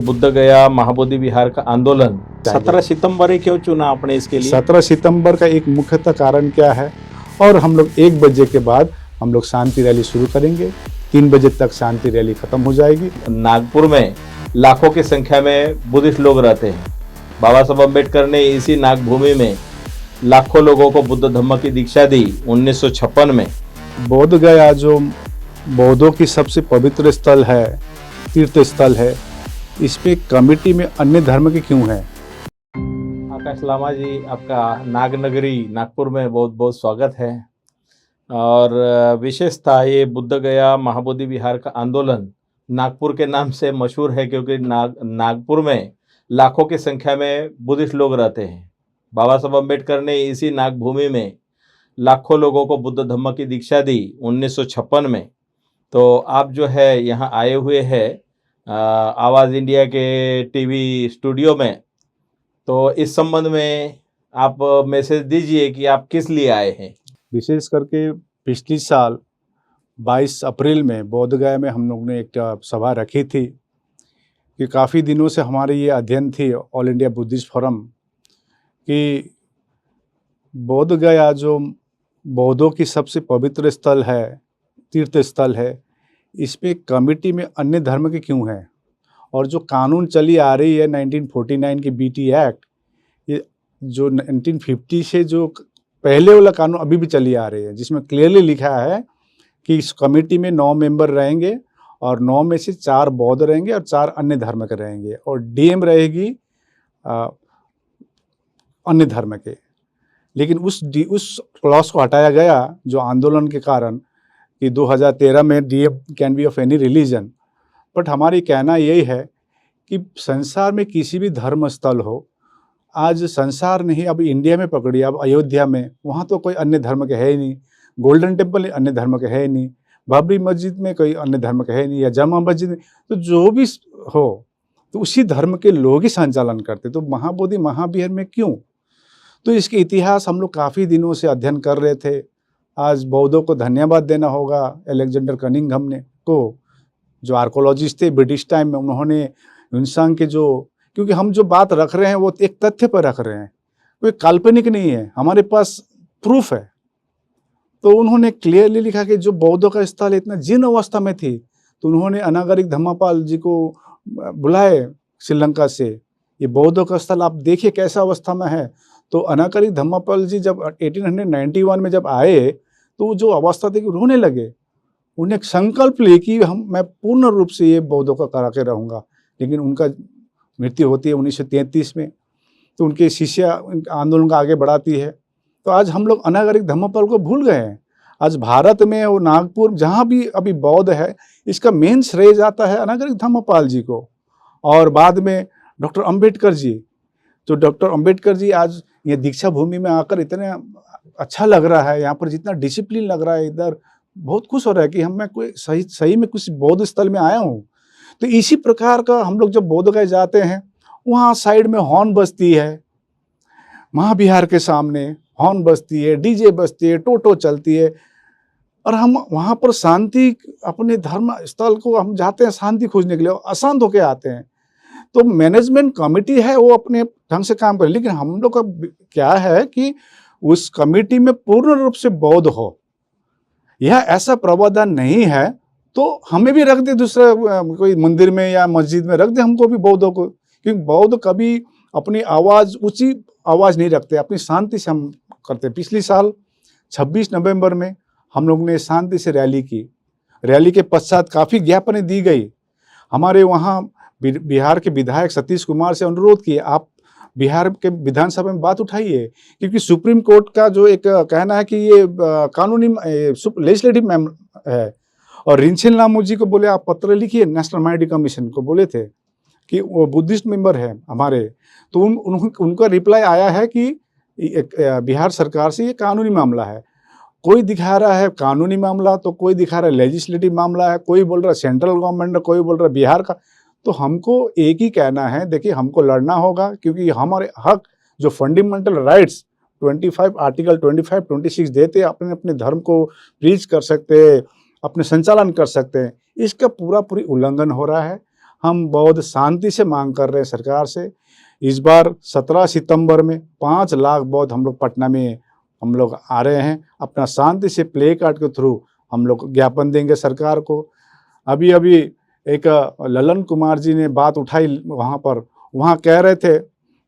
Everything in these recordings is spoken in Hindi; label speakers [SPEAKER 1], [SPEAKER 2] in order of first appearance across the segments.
[SPEAKER 1] बुद्ध गया महाबोधि विहार का आंदोलन 17 सितंबर है, क्यों चुना आपने इसके लिए?
[SPEAKER 2] 17 सितंबर का एक मुख्यतः कारण क्या है, और हम लोग 1 बजे के बाद हम लोग शांति रैली शुरू करेंगे। 3 बजे तक शांति रैली खत्म हो जाएगी।
[SPEAKER 1] नागपुर में लाखों की संख्या में बुद्धिस्ट लोग रहते हैं। बाबा साहब अम्बेडकर ने इसी नागभूमि में लाखों लोगों को बुद्ध धम्म की दीक्षा दी 1956 में।
[SPEAKER 2] बोध गया जो बौद्धों की सबसे पवित्र स्थल है, तीर्थ स्थल है, इस पे कमेटी में अन्य धर्म के क्यों है?
[SPEAKER 1] आकाश लामा जी, आपका नागनगरी नागपुर में बहुत बहुत स्वागत है। और विशेषता ये बुद्ध गया महाबोधि विहार का आंदोलन नागपुर के नाम से मशहूर है, क्योंकि नागपुर में लाखों की संख्या में बुद्धिस्ट लोग रहते हैं। बाबा साहब अम्बेडकर ने इसी नागभूमि में लाखों लोगों को बुद्ध धम्म की दीक्षा दी 1956 में। तो आप जो है यहाँ आए हुए हैं आवाज़ इंडिया के टीवी स्टूडियो में, तो इस संबंध में आप मैसेज दीजिए कि आप किस लिए आए हैं।
[SPEAKER 2] विशेष करके पिछली साल 22 अप्रैल में बोधगया में हम लोग ने एक सभा रखी थी कि काफ़ी दिनों से हमारी ये अध्ययन थी ऑल इंडिया बुद्धिस्ट फोरम कि बोधगया जो बौद्धों की सबसे पवित्र स्थल है, तीर्थ स्थल है, इस पे कमेटी में अन्य धर्म के क्यों है? और जो कानून चली आ रही है 1949 की बीटी एक्ट, ये जो 1950 से जो पहले वाला कानून अभी भी चली आ रही है, जिसमें क्लियरली लिखा है कि इस कमेटी में 9 मेंबर रहेंगे और 9 में से 4 बौद्ध रहेंगे और 4 अन्य धर्म के रहेंगे, और डीएम रहेगी अन्य धर्म के। लेकिन उस क्लॉज को हटाया गया जो आंदोलन के कारण कि 2013 में DM can be of any religion. But हमारी कहना यही है कि संसार में किसी भी धर्म स्थल हो, आज संसार नहीं, अब इंडिया में पकड़िए, अब अयोध्या में, वहाँ तो कोई अन्य धर्म के है ही नहीं। गोल्डन टेम्पल अन्य धर्म के है ही नहीं, बाबरी मस्जिद में कोई अन्य धर्म के है नहीं, या जामा मस्जिद में, तो जो भी हो तो उसी धर्म के लोग ही संचालन करते। तो महाबोधि महाविहार में क्यों? तो इसके इतिहास हम लोग काफ़ी दिनों से अध्ययन कर रहे थे। आज बौद्धों को धन्यवाद देना होगा, अलेक्जेंडर कनिंघम ने को, जो आर्कोलॉजिस्ट थे ब्रिटिश टाइम में, उन्होंने इंसान के जो, क्योंकि हम जो बात रख रहे हैं वो एक तथ्य पर रख रहे हैं, कोई काल्पनिक नहीं है, हमारे पास प्रूफ है। तो उन्होंने क्लियरली लिखा कि जो बौद्धों का स्थल इतना जीर्ण अवस्था में थी, तो उन्होंने अनागरिक धम्मपाल जी को बुलाए श्रीलंका से, ये बौद्धों का स्थल आप देखिए कैसा अवस्था में है। तो अनागरिक धम्मपाल जी जब 1891 में जब आए, तो जो अवस्था थी कि रोने लगे। उन्हें एक संकल्प ले कि मैं पूर्ण रूप से ये बौद्धों का करा के रहूँगा। लेकिन उनका मृत्यु होती है 1933 में, तो उनके शिष्य आंदोलन को आगे बढ़ाती है। तो आज हम लोग अनागरिक धम्मपाल को भूल गए हैं। आज भारत में और नागपुर जहाँ भी अभी बौद्ध है, इसका मेन श्रेय जाता है अनागरिक धम्मपाल जी को, और बाद में डॉक्टर अम्बेडकर जी। तो डॉक्टर अम्बेडकर जी आज ये दीक्षा भूमि में आकर इतने अच्छा लग रहा है, यहाँ पर जितना डिसिप्लिन लग रहा है, इधर बहुत खुश हो रहा है कि मैं कोई सही में कुछ बौद्ध स्थल में आया हूँ। तो इसी प्रकार का हम लोग जब बोधगया जाते हैं, वहाँ साइड में हॉर्न बजती है, महाविहार के सामने हॉर्न बजती है, डीजे बजती है, टोटो चलती है, और हम वहाँ पर शांति, अपने धर्म स्थल को हम जाते हैं शांति खोजने के लिए, अशांत होके आते हैं। तो मैनेजमेंट कमेटी है, वो अपने ढंग से काम करे, लेकिन हम लोग का क्या है कि उस कमेटी में पूर्ण रूप से बौद्ध हो, यह ऐसा प्रावधान नहीं है। तो हमें भी रख दे दूसरा कोई मंदिर में या मस्जिद में रख दे हमको भी, बौद्धों को, क्योंकि बौद्ध कभी अपनी आवाज़, ऊंची आवाज़ नहीं रखते, अपनी शांति से हम करते। पिछली साल 26 नवंबर में हम लोग ने शांति से रैली की। रैली के पश्चात काफ़ी ज्ञापनें दी गई। हमारे वहाँ बिहार के विधायक सतीश कुमार से अनुरोध किए, आप बिहार के विधानसभा में बात उठाइए, क्योंकि सुप्रीम कोर्ट का जो एक कहना है कि ये कानूनी लेजिस्लेटिव मैम है। और रिंचेन लामू जी को बोले आप पत्र लिखिए, नेशनल माइनॉरिटी कमीशन को बोले थे कि वो बुद्धिस्ट मेंबर है हमारे। तो उनका रिप्लाई आया है कि बिहार सरकार से ये कानूनी मामला है। कोई दिखा रहा है कानूनी मामला, तो कोई दिखा रहा है लेजिस्लेटिव मामला है, कोई बोल रहा है सेंट्रल गवर्नमेंट, कोई बोल रहा है बिहार का। तो हमको एक ही कहना है, देखिए हमको लड़ना होगा, क्योंकि हमारे हक जो फंडामेंटल राइट्स 25 आर्टिकल 25, 26 देते, अपने अपने धर्म को प्रीच कर सकते, अपने संचालन कर सकते हैं, इसका पूरी उल्लंघन हो रहा है। हम बहुत शांति से मांग कर रहे हैं सरकार से। इस बार 17 सितंबर में 5 लाख बौद्ध हम लोग पटना में हम लोग आ रहे हैं। अपना शांति से प्ले कार्ड के थ्रू हम लोग ज्ञापन देंगे सरकार को। अभी अभी एक ललन कुमार जी ने बात उठाई वहाँ पर, वहाँ कह रहे थे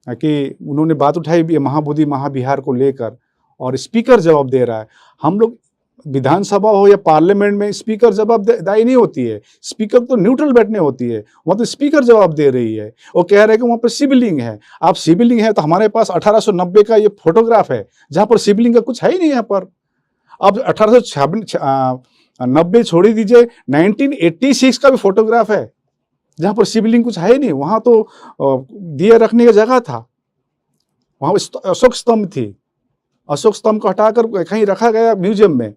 [SPEAKER 2] कि उन्होंने बात उठाई महाबोधि महाविहार को लेकर, और स्पीकर जवाब दे रहा है। हम लोग विधानसभा हो या पार्लियामेंट में स्पीकर जवाबदाही नहीं होती है, स्पीकर तो न्यूट्रल बैठने होती है, वहाँ तो स्पीकर जवाब दे रही है। वो कह रहे हैं कि वहाँ पर शिवलिंग है। आप शिवलिंग है तो हमारे पास 1890 का ये फोटोग्राफ है जहाँ पर शिवलिंग का कुछ है ही नहीं यहाँ पर। अब 1890 छोड़ ही दीजिए, 1986 का भी फोटोग्राफ है जहाँ पर शिवलिंग कुछ है ही नहीं। वहाँ तो दिया रखने की जगह था, वहाँ अशोक स्तंभ थी, अशोक स्तंभ को हटाकर कहीं रखा गया म्यूजियम में।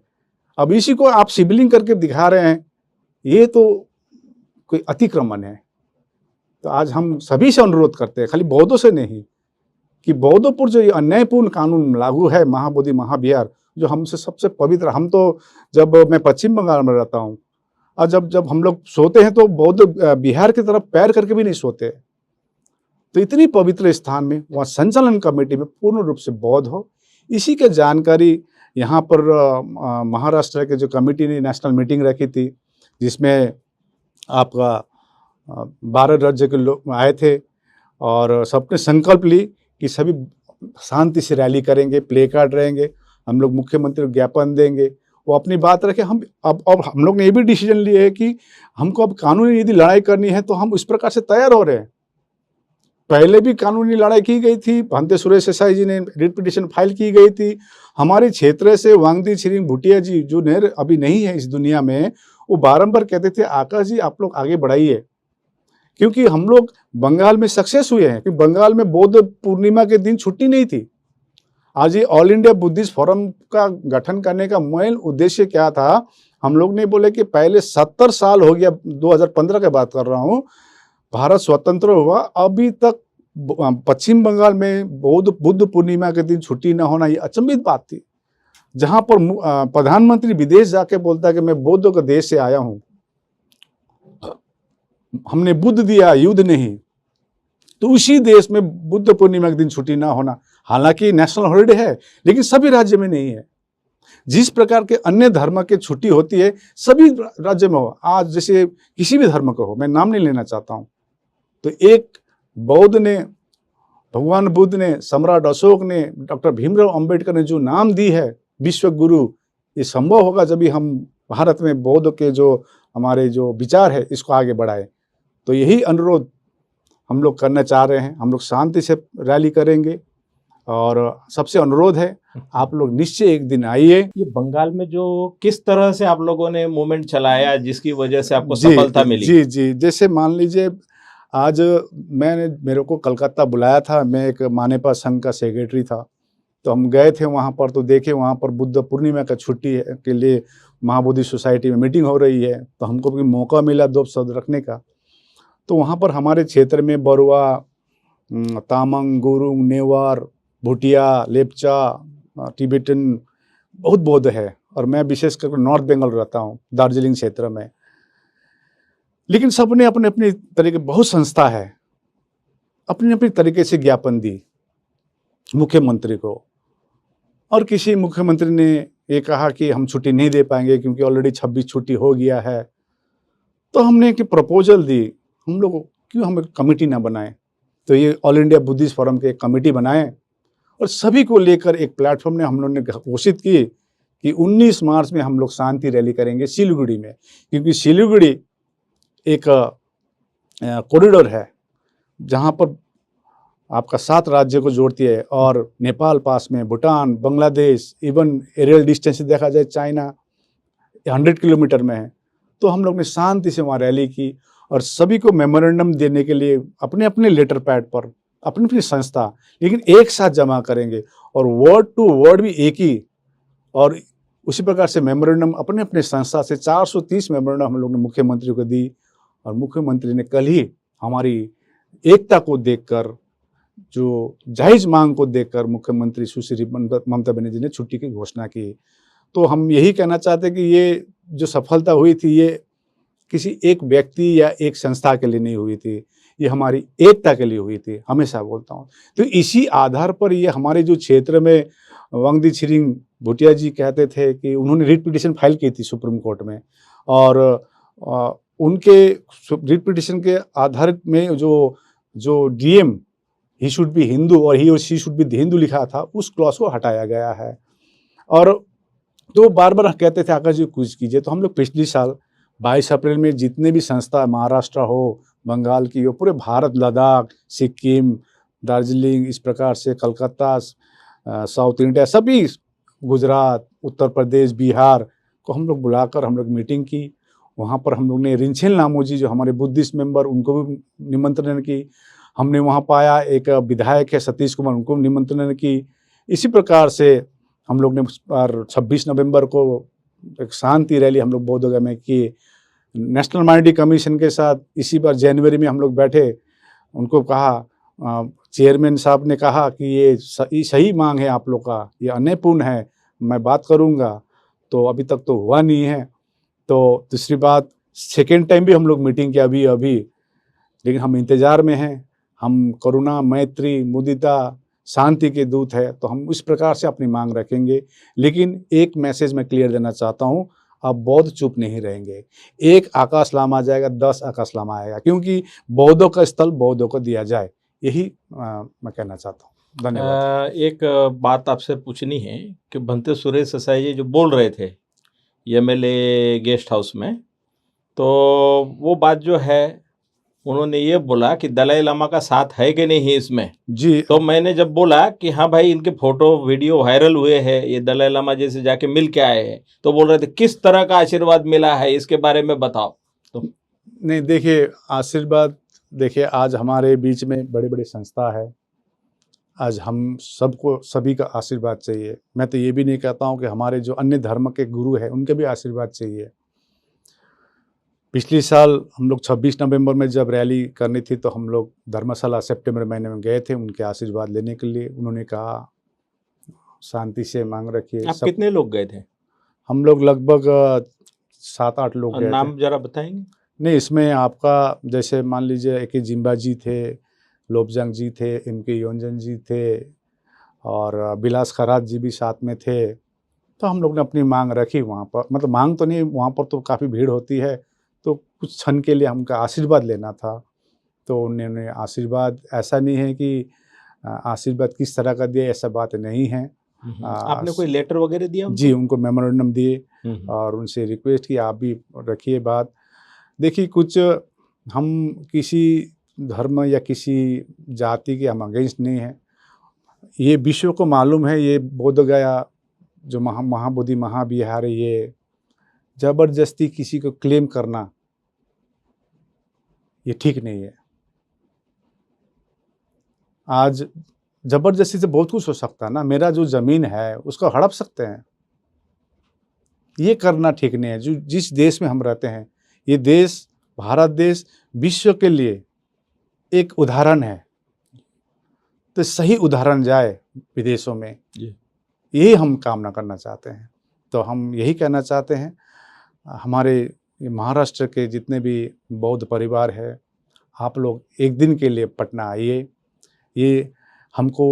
[SPEAKER 2] अब इसी को आप शिवलिंग करके दिखा रहे हैं, ये तो कोई अतिक्रमण है। तो आज हम सभी से अनुरोध करते हैं, खाली बौद्धों से नहीं, कि बौद्धों पर जो ये अन्यायपूर्ण कानून लागू है महाबोधि महाविहार, जो हमसे सबसे पवित्र, हम तो जब मैं पश्चिम बंगाल में रहता हूँ और जब हम लोग सोते हैं तो बौद्ध बिहार की तरफ पैर करके भी नहीं सोते। तो इतनी पवित्र स्थान में वहाँ संचालन कमेटी में पूर्ण रूप से बौद्ध हो, इसी के जानकारी यहाँ पर महाराष्ट्र के जो कमेटी ने नेशनल मीटिंग रखी थी, जिसमें आपका 12 राज्य के लोग आए थे और सबने संकल्प ली कि सभी शांति से रैली करेंगे, प्ले कार्ड रहेंगे, हम लोग मुख्यमंत्री को ज्ञापन देंगे, वो अपनी बात रखे। हम अब हम लोग ने ये भी डिसीजन लिए है कि हमको अब कानूनी यदि लड़ाई करनी है तो हम इस प्रकार से तैयार हो रहे हैं। पहले भी कानूनी लड़ाई की गई थी, भांते सुरेश देसाई जी ने रिट पिटीशन फाइल की गई थी। हमारे क्षेत्र से वांगदी छिरिंग भूटिया जी, जो नेर अभी नहीं है इस दुनिया में, वो बारंबार कहते थे आकाश जी आप लोग आगे बढ़ाइए, क्योंकि हम लोग बंगाल में सक्सेस हुए हैं। क्योंकि बंगाल में बौद्ध पूर्णिमा के दिन छुट्टी नहीं थी। आज ये ऑल इंडिया बुद्धिस्ट फोरम का गठन करने का मूल उद्देश्य क्या था, हम लोग ने बोले कि पहले 70 साल हो गया, 2015 की बात कर रहा हूँ, भारत स्वतंत्र हुआ, अभी तक पश्चिम बंगाल में बुद्ध पूर्णिमा के दिन छुट्टी न होना ये अचंभित बात थी। जहां पर प्रधानमंत्री विदेश जाके बोलता है कि मैं बौद्ध के देश से आया हूं, हमने बुद्ध दिया, युद्ध नहीं। तो उसी देश में बुद्ध पूर्णिमा के दिन छुट्टी ना होना, हालांकि नेशनल हॉलिडे है लेकिन सभी राज्य में नहीं है। जिस प्रकार के अन्य धर्म के छुट्टी होती है सभी राज्य में हो, आज जैसे किसी भी धर्म का हो, मैं नाम नहीं लेना चाहता हूं, तो एक बौद्ध ने, भगवान बुद्ध ने, सम्राट अशोक ने, डॉक्टर भीमराव अंबेडकर ने जो नाम दी है विश्व गुरु, ये संभव होगा जब भी हम भारत में बौद्ध के जो हमारे जो विचार है इसको आगे बढ़ाए। तो यही अनुरोध हम लोग करना चाह रहे हैं। हम लोग शांति से रैली करेंगे और सबसे अनुरोध है आप लोग निश्चय एक दिन आइए।
[SPEAKER 1] ये बंगाल में जो किस तरह से आप लोगों ने मूवमेंट चलाया जिसकी वजह से आपको सफलता मिली?
[SPEAKER 2] जी जी, जैसे मान लीजिए आज मेरे को कलकत्ता बुलाया था, मैं एक मानेपा संघ का सेक्रेटरी था, तो हम गए थे वहाँ पर, तो देखे वहाँ पर बुद्ध पूर्णिमा का छुट्टी के लिए महाबोधि सोसाइटी में मीटिंग हो रही है, तो हमको भी मौका मिला 2 शब्द रखने का। तो वहाँ पर हमारे क्षेत्र में बरुआ, तामंग, गुरुंग, नेवार, भूटिया, लेपचा, टिबेटन बहुत बौद्ध है, और मैं विशेष करके नॉर्थ बंगाल रहता हूँ, दार्जिलिंग क्षेत्र में। लेकिन सबने अपने अपने तरीके, बहुत संस्था है, अपने अपने तरीके से ज्ञापन दी मुख्यमंत्री को, और किसी मुख्यमंत्री ने ये कहा कि हम छुट्टी नहीं दे पाएंगे क्योंकि ऑलरेडी 26 छुट्टी हो गया है। तो हमने एक प्रपोजल दी, हम लोग क्यों हम एक कमेटी ना बनाएं, तो ये ऑल इंडिया बुद्धिस्ट फोरम के एक कमेटी बनाएं और सभी को लेकर एक प्लेटफॉर्म ने हम लोगों ने घोषित की कि 19 मार्च में हम लोग शांति रैली करेंगे सिलीगुड़ी में, क्योंकि सिलीगुड़ी एक कॉरिडोर है जहाँ पर आपका 7 राज्य को जोड़ती है, और नेपाल पास में, Bhutan, Bangladesh, even aerial distance से देखा जाए चाइना 100 किलोमीटर में है। तो हम लोग ने शांति से वहाँ रैली की और सभी को मेमोरेंडम देने के लिए अपने अपने लेटर पैड पर अपनी अपनी संस्था, लेकिन एक साथ जमा करेंगे और वर्ड टू वर्ड भी एक ही, और उसी प्रकार से मेमोरेंडम अपने अपने संस्था से 430 मेमोरेंडम हम लोग ने मुख्यमंत्री को दी, और मुख्यमंत्री ने कल ही हमारी एकता को देखकर, जो जायज़ मांग को देखकर मुख्यमंत्री सुश्री ममता बनर्जी ने छुट्टी की घोषणा की। तो हम यही कहना चाहते हैं कि ये जो सफलता हुई थी ये किसी एक व्यक्ति या एक संस्था के लिए नहीं हुई थी, ये हमारी एकता के लिए हुई थी, हमेशा बोलता हूँ। तो इसी आधार पर ये हमारे जो क्षेत्र में वांगदी छिरिंग भूटिया जी कहते थे कि उन्होंने रिट पिटीशन फाइल की थी सुप्रीम कोर्ट में, और उनके रिट पिटीशन के आधार में जो DM he should be Hindu और ही और शी शुड बी हिंदू लिखा था, उस क्लॉज को हटाया गया है। और तो बार बार कहते थे आकाश जी कुछ कीजिए। तो हम लोग पिछले साल 22 अप्रैल में जितने भी संस्था, महाराष्ट्र हो, बंगाल की हो, पूरे भारत, लद्दाख, सिक्किम, दार्जिलिंग, इस प्रकार से कलकत्ता, साउथ इंडिया, सभी, गुजरात, उत्तर प्रदेश, बिहार को हम लोग बुलाकर हम लोग मीटिंग की। वहाँ पर हम लोग ने रिंछेल नामोजी जो हमारे बुद्धिस्ट मेंबर, उनको भी निमंत्रण की। हमने वहाँ पाया एक विधायक है सतीश कुमार, उनको निमंत्रण की। इसी प्रकार से हम लोग ने 26 नवंबर को एक शांति रैली हम लोग बोधगया में की। नेशनल माइनॉरिटी कमीशन के साथ इसी बार जनवरी में हम लोग बैठे, उनको कहा, चेयरमैन साहब ने कहा कि ये सही मांग है आप लोग का, ये अन्यायपूर्ण है, मैं बात करूँगा। तो अभी तक तो हुआ नहीं है। तो दूसरी बात, सेकेंड टाइम भी हम लोग मीटिंग किया अभी, लेकिन हम इंतज़ार में हैं। हम करुणा, मैत्री, मुदिता, शांति के दूत है, तो हम इस प्रकार से अपनी मांग रखेंगे। लेकिन एक मैसेज मैं क्लियर देना चाहता हूँ, अब बौद्ध चुप नहीं रहेंगे। एक आकाश लामा जाएगा, 10 आकाश लामा आएगा, क्योंकि बौद्धों का स्थल बौद्धों को दिया जाए, यही मैं कहना चाहता हूँ। धन्यवाद।
[SPEAKER 1] एक बात आपसे पूछनी है कि भंते सुरेश ससाई जी जो बोल रहे थे एमएलए गेस्ट हाउस में, तो वो बात जो है उन्होंने ये बोला कि दलाई लामा का साथ है कि नहीं इसमें।
[SPEAKER 2] जी,
[SPEAKER 1] तो मैंने जब बोला कि हाँ भाई इनके फोटो वीडियो वायरल हुए हैं, ये दलाई लामा जैसे जाके मिल के आए हैं, तो बोल रहे थे किस तरह का आशीर्वाद मिला है, इसके बारे में बताओ। तो
[SPEAKER 2] नहीं, देखिए आशीर्वाद, देखिए आज हमारे बीच में बड़ी बड़ी संस्था है, आज हम सबको सभी का आशीर्वाद चाहिए। मैं तो ये भी नहीं कहता हूँ कि हमारे जो अन्य धर्म के गुरु हैं उनके भी आशीर्वाद चाहिए। पिछले साल हम लोग 26 नवंबर में जब रैली करनी थी, तो हम लोग धर्मशाला सितंबर महीने में गए थे उनके आशीर्वाद लेने के लिए। उन्होंने कहा शांति से मांग रखिए।
[SPEAKER 1] आप कितने लोग गए थे?
[SPEAKER 2] हम लोग लगभग 7-8 लोग
[SPEAKER 1] और
[SPEAKER 2] गए थे।
[SPEAKER 1] नाम जरा बताएंगे?
[SPEAKER 2] नहीं, इसमें आपका जैसे मान लीजिए एक जिम्बा जी थे, लोबजंग जी थे, इनके योंजन जी थे, और बिलास खरात जी भी साथ में थे। तो हम लोग ने अपनी मांग रखी वहाँ पर, मतलब मांग तो नहीं, वहाँ पर तो काफ़ी भीड़ होती है, तो कुछ क्षण के लिए हमका आशीर्वाद लेना था। तो उन्होंने आशीर्वाद, ऐसा नहीं है कि आशीर्वाद किस तरह का दिया, ऐसा बात नहीं है।
[SPEAKER 1] आपने कोई लेटर वगैरह दिया उनको?
[SPEAKER 2] जी, उनको मेमोरेंडम दिए
[SPEAKER 1] हम्म।
[SPEAKER 2] और उनसे रिक्वेस्ट की आप भी रखिए बात। देखिए, कुछ हम किसी धर्म या किसी जाति के हम अगेंस्ट नहीं हैं। ये विश्व को मालूम है, ये बोधगया जो महाबोधि महाविहार है, ये ज़बरदस्ती किसी को क्लेम करना ये ठीक नहीं है। आज ज़बरदस्ती से बहुत कुछ हो सकता है ना, मेरा जो ज़मीन है उसको हड़प सकते हैं, ये करना ठीक नहीं है। जो जिस देश में हम रहते हैं, ये देश, भारत देश, विश्व के लिए एक उदाहरण है, तो सही उदाहरण जाए विदेशों में, यही हम कामना करना चाहते हैं। तो हम यही कहना चाहते हैं, हमारे महाराष्ट्र के जितने भी बौद्ध परिवार है, आप लोग एक दिन के लिए पटना आइए। ये हमको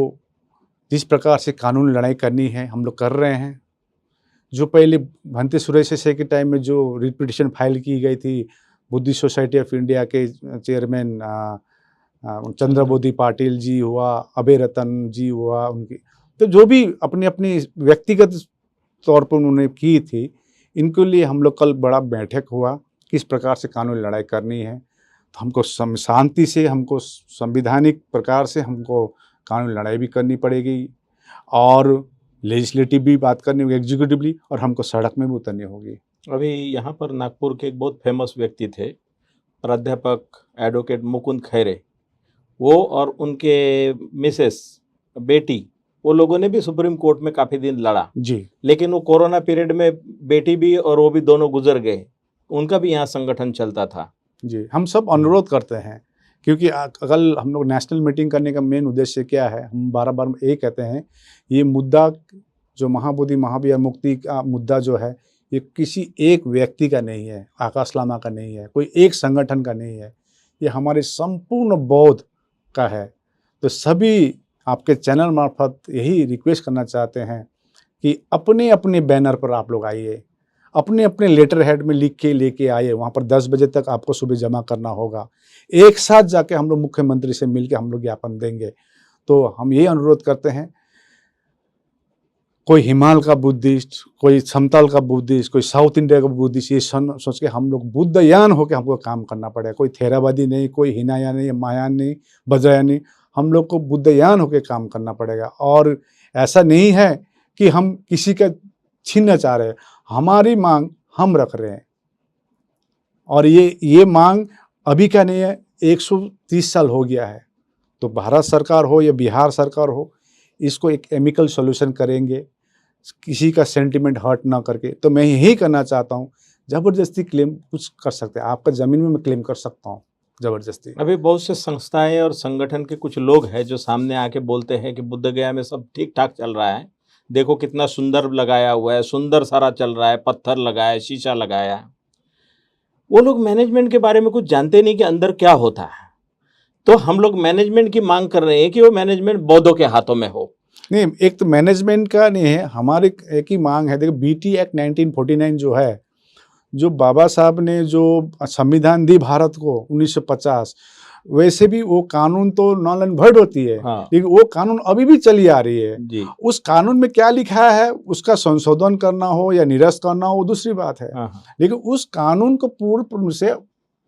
[SPEAKER 2] जिस प्रकार से कानूनी लड़ाई करनी है हम लोग कर रहे हैं। जो पहले भंते सुरेश ससाई के टाइम में जो रिट पिटीशन फाइल की गई थी, बुद्धिस्ट सोसाइटी ऑफ इंडिया के चेयरमैन चंद्रबोधि पाटिल जी हुआ, अभय रतन जी हुआ, उनकी तो जो भी अपनी अपनी व्यक्तिगत तौर पर उन्होंने की थी, इनके लिए हम लोग कल बड़ा बैठक हुआ, किस प्रकार से कानूनी लड़ाई करनी है। तो हमको शांति से, हमको संवैधानिक प्रकार से हमको कानूनी लड़ाई भी करनी पड़ेगी, और लेजिस्लेटिव भी बात करनी होगी, एग्जीक्यूटिवली, और हमको सड़क में भी उतरनी होगी।
[SPEAKER 1] अभी यहाँ पर नागपुर के एक बहुत फेमस व्यक्ति थे, प्राध्यापक एडवोकेट मुकुंद खैरे, वो और उनके मिसेस बेटी, वो लोगों ने भी सुप्रीम कोर्ट में काफ़ी दिन लड़ा
[SPEAKER 2] जी,
[SPEAKER 1] लेकिन वो कोरोना पीरियड में बेटी भी और वो भी दोनों गुजर गए। उनका भी यहाँ संगठन चलता था।
[SPEAKER 2] जी, हम सब अनुरोध करते हैं, क्योंकि कल हम लोग नेशनल मीटिंग करने का मेन उद्देश्य क्या है, हम बार ये कहते हैं, ये मुद्दा जो महाबोधि महाविहार मुक्ति का मुद्दा जो है, ये किसी एक व्यक्ति का नहीं है, आकाश लामा का नहीं है, कोई एक संगठन का नहीं है, ये हमारे संपूर्ण बौद्ध का है। तो सभी आपके चैनल मार्फत यही रिक्वेस्ट करना चाहते हैं कि अपने अपने बैनर पर आप लोग आइए, अपने अपने लेटर हेड में लिख के लेके आइए। वहाँ पर 10 बजे तक आपको सुबह जमा करना होगा। एक साथ जाके हम लोग मुख्यमंत्री से मिलके हम लोग ज्ञापन देंगे। तो हम ये अनुरोध करते हैं, कोई हिमालय का बुद्धिस्ट, कोई समतल का बुद्धिस्ट, कोई साउथ इंडिया का बुद्धिस्ट, ये सोच के हम लोग बुद्धयान होकर हमको काम करना पड़ेगा। कोई थेरावादी नहीं, कोई हिनायान नहीं, महायान नहीं, वज्रयान नहीं, हम लोग को बुद्धयान होकर काम करना पड़ेगा। और ऐसा नहीं है कि हम किसी का छीनना चाह रहे हैं, हमारी मांग हम रख रहे हैं। और ये मांग अभी का नहीं है, 130 साल हो गया है। तो भारत सरकार हो या बिहार सरकार हो, इसको एक एमिकल सॉल्यूशन करेंगे, किसी का सेंटिमेंट हर्ट ना करके। तो मैं यही करना चाहता हूँ, ज़बरदस्ती क्लेम कुछ कर सकते हैं, आपका ज़मीन में मैं क्लेम कर सकता हूँ ज़बरदस्ती।
[SPEAKER 1] अभी बहुत से संस्थाएं और संगठन के कुछ लोग हैं जो सामने आके बोलते हैं कि बुद्ध गया में सब ठीक ठाक चल रहा है, देखो कितना सुंदर लगाया हुआ है, सुंदर सारा चल रहा है, पत्थर लगाया है, शीशा लगाया है। वो लोग मैनेजमेंट के बारे में कुछ जानते नहीं कि अंदर क्या होता है। तो हम लोग मैनेजमेंट की मांग कर रहे हैं कि वो मैनेजमेंट बौद्धों के हाथों में हो।
[SPEAKER 2] नहीं, एक तो मैनेजमेंट का नहीं है, हमारी एक ही मांग है। देखो, बीटी एक्ट 1949 जो है, जो बाबा साहब ने जो संविधान दी भारत को 1950, वैसे भी वो कानून तो नॉन एंड भर्ड होती है।
[SPEAKER 1] हाँ।
[SPEAKER 2] लेकिन वो कानून अभी भी चली आ रही है
[SPEAKER 1] जी।
[SPEAKER 2] उस कानून में क्या लिखा है, उसका संशोधन करना हो या निरस्त करना हो, वो दूसरी बात है।
[SPEAKER 1] हाँ।
[SPEAKER 2] लेकिन उस कानून को पूर्ण रूप से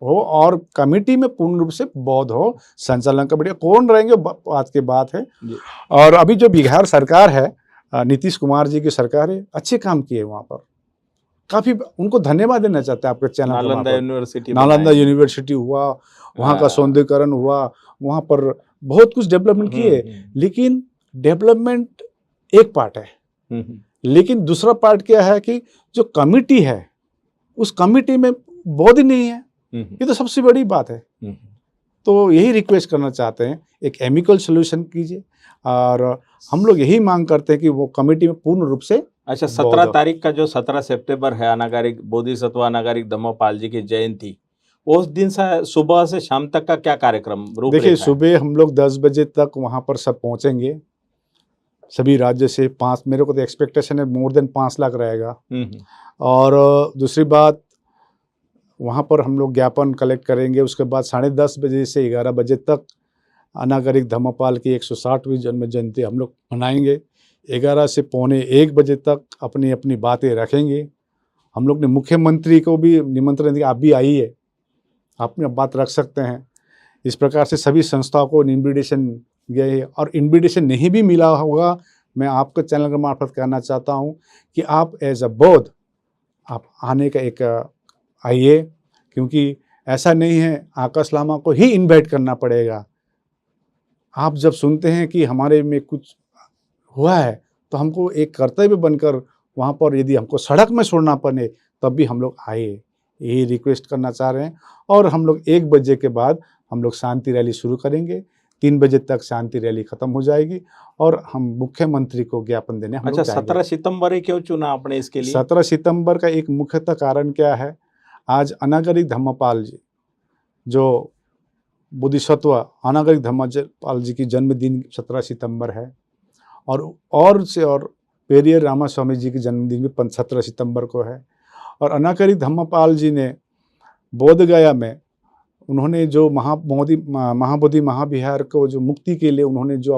[SPEAKER 2] हो और कमेटी में पूर्ण रूप से बौद्ध हो, संचालन कमेटी कौन रहेंगे बात की बात है। और अभी जो बिहार सरकार है, नीतीश कुमार जी की सरकार है, अच्छे काम किए वहाँ पर, काफी उनको धन्यवाद देना चाहते हैं आपके चैनल। नालंदा यूनिवर्सिटी हुआ, वहाँ का सौंदर्यीकरण हुआ, वहाँ पर बहुत कुछ डेवलपमेंट किए। लेकिन डेवलपमेंट एक पार्ट है, लेकिन दूसरा पार्ट क्या है कि जो कमिटी है, उस कमिटी में बौद्ध नहीं है। ये तो सबसे बड़ी बात है। तो यही रिक्वेस्ट करना चाहते हैं, एक एमिकल सॉल्यूशन कीजिए। और हम लोग यही मांग करते हैं कि वो कमेटी में पूर्ण रूप से।
[SPEAKER 1] अच्छा, 17 तारीख का जो 17 सितंबर है, अनागारिक बोधिसत्व अनागारिक धम्मपाल जी की जयंती, उस दिन से सुबह से शाम तक का क्या कार्यक्रम रूपरेखा है?
[SPEAKER 2] देखिए, सुबह हम लोग 10 बजे तक वहाँ पर सब पहुँचेंगे, सभी राज्य से। मेरे को तो एक्सपेक्टेशन है मोर देन 5 लाख रहेगा। और दूसरी बात, वहाँ पर हम लोग ज्ञापन कलेक्ट करेंगे। उसके बाद 10:30 बजे से 11 बजे तक अनागारिक धम्मपाल की 160वीं जन्म जयंती हम लोग मनाएंगे। 11 से 12:45 बजे तक अपनी अपनी बातें रखेंगे। हम लोग ने मुख्यमंत्री को भी निमंत्रण दिया, आप भी आइए, आप अपनी बात रख सकते हैं। इस प्रकार से सभी संस्थाओं को इन्विटेशन गए। और इन्विटेशन नहीं भी मिला होगा, मैं आपके चैनल के मार्फत कहना चाहता हूँ कि आप एज अ बौद्ध आप आने का एक आइए, क्योंकि ऐसा नहीं है आकाश लामा को ही इनवाइट करना पड़ेगा। आप जब सुनते हैं कि हमारे में कुछ हुआ है, तो हमको एक कर्तव्य बनकर वहाँ पर यदि हमको सड़क में छोड़ना पड़े तब भी हम लोग आए, यही रिक्वेस्ट करना चाह रहे हैं। और हम लोग 1 बजे के बाद हम लोग शांति रैली शुरू करेंगे। 3 बजे तक शांति रैली खत्म हो जाएगी और हम मुख्यमंत्री को ज्ञापन देने हम लोग
[SPEAKER 1] अच्छा, 17 सितंबर ही क्यों चुना आपने इसके लिए?
[SPEAKER 2] 17 सितंबर का एक मुख्यतः कारण क्या है, आज अनागारिक धम्मपाल जी, जो बोधिसत्व अनागारिक धम्मपाल जी की जन्मदिन 17 सितंबर है। और पेरियर रामास्वामी जी की जन्मदिन भी 17 सितंबर को है। और अनागारिक धम्मपाल जी ने बोध गया में उन्होंने जो महाबोधि महाविहार को जो मुक्ति के लिए उन्होंने जो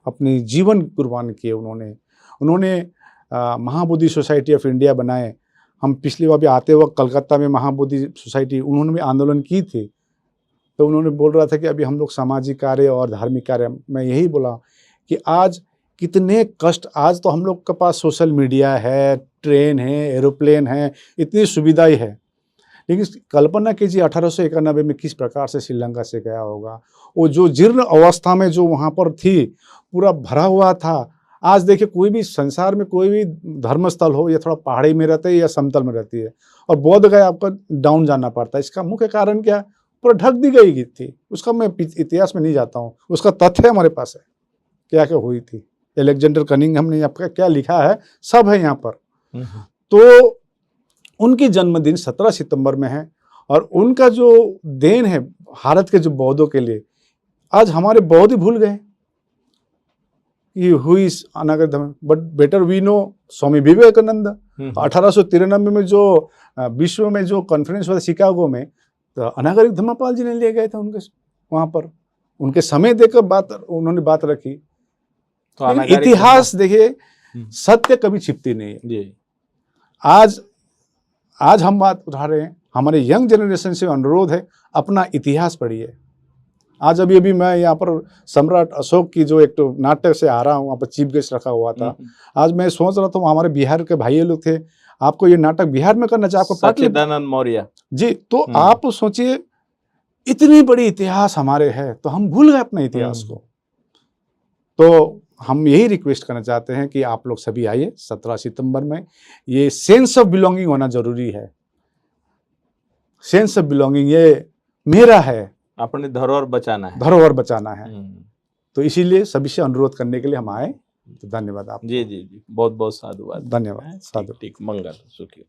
[SPEAKER 2] अपनी जीवन कुर्बान किए, उन्होंने महाबोधि सोसाइटी ऑफ इंडिया बनाए। हम पिछली बार भी आते वक्त कलकत्ता में महाबोधि सोसाइटी उन्होंने भी आंदोलन की थी। तो उन्होंने बोल रहा था कि अभी हम लोग सामाजिक कार्य और धार्मिक कार्य, मैं यही बोला कि आज कितने कष्ट, आज तो हम लोग के पास सोशल मीडिया है, ट्रेन है, एरोप्लेन है, इतनी सुविधाएं है। लेकिन कल्पना कीजिए 1891 में किस प्रकार से श्रीलंका से गया होगा। वो जो जीर्ण अवस्था में जो वहाँ पर थी, पूरा भरा हुआ था। आज देखिए, कोई भी संसार में कोई भी धर्मस्थल हो, या थोड़ा पहाड़ी में रहता है या समतल में रहती है, और बोध गया आपका डाउन जाना पड़ता है। इसका मुख्य कारण क्या, पूरा ढक दी गई थी। उसका मैं इतिहास में नहीं जाता हूँ, उसका तथ्य हमारे पास है, क्या क्या हुई थी। एलेक्जेंडर कनिंघम ने आपका क्या लिखा है, सब है यहाँ पर। तो उनकी जन्मदिन 17 सितंबर में है और उनका जो देन है भारत के जो बौद्धों के लिए, आज हमारे बौद्ध ही भूल गए कि हुई इज अनागत धर्म, but better we know Swami Vivekananda 1893 में जो विश्व में जो कॉन्फ्रेंस हुआ शिकागो में, तो अनागरिक धर्मपाल जी ने लिए गए थे उनके वहाँ पर, उनके समय देकर उन्होंने बात रखी।
[SPEAKER 1] तो
[SPEAKER 2] लेकिन
[SPEAKER 1] अनागरिक
[SPEAKER 2] इतिहास देखिए, सत्य कभी छिपती नहीं है।
[SPEAKER 1] जी
[SPEAKER 2] आज हम बात उठा रहे हैं, हमारे यंग जनरेशन से अनुरोध है, अपना इतिहास पढ़िए। आज अभी मैं यहाँ पर सम्राट अशोक की जो एक तो नाटक से आ रहा हूँ, वहाँ पर चीफ गेस्ट रखा हुआ था। आज मैं सोच रहा था, हमारे बिहार के भाई लोग थे, आपको ये नाटक बिहार में करना चाहिए, आपको
[SPEAKER 1] सच्चिदानंद मौर्य
[SPEAKER 2] जी। तो आप सोचिए, इतनी बड़ी इतिहास हमारे है, तो हम भूल गए अपने इतिहास को। तो हम यही रिक्वेस्ट करना चाहते हैं कि आप लोग सभी आइए 17 सितंबर में। ये सेंस ऑफ बिलोंगिंग होना जरूरी है। सेंस ऑफ बिलोंगिंग, ये मेरा है,
[SPEAKER 1] अपनी धरोहर बचाना है,
[SPEAKER 2] धरोहर बचाना है। तो इसीलिए सभी से अनुरोध करने के लिए हम आए। तो धन्यवाद आप।
[SPEAKER 1] जी जी जी, बहुत बहुत साधुवाद।
[SPEAKER 2] धन्यवाद, साधु।
[SPEAKER 1] ठीक, मंगल सुखी।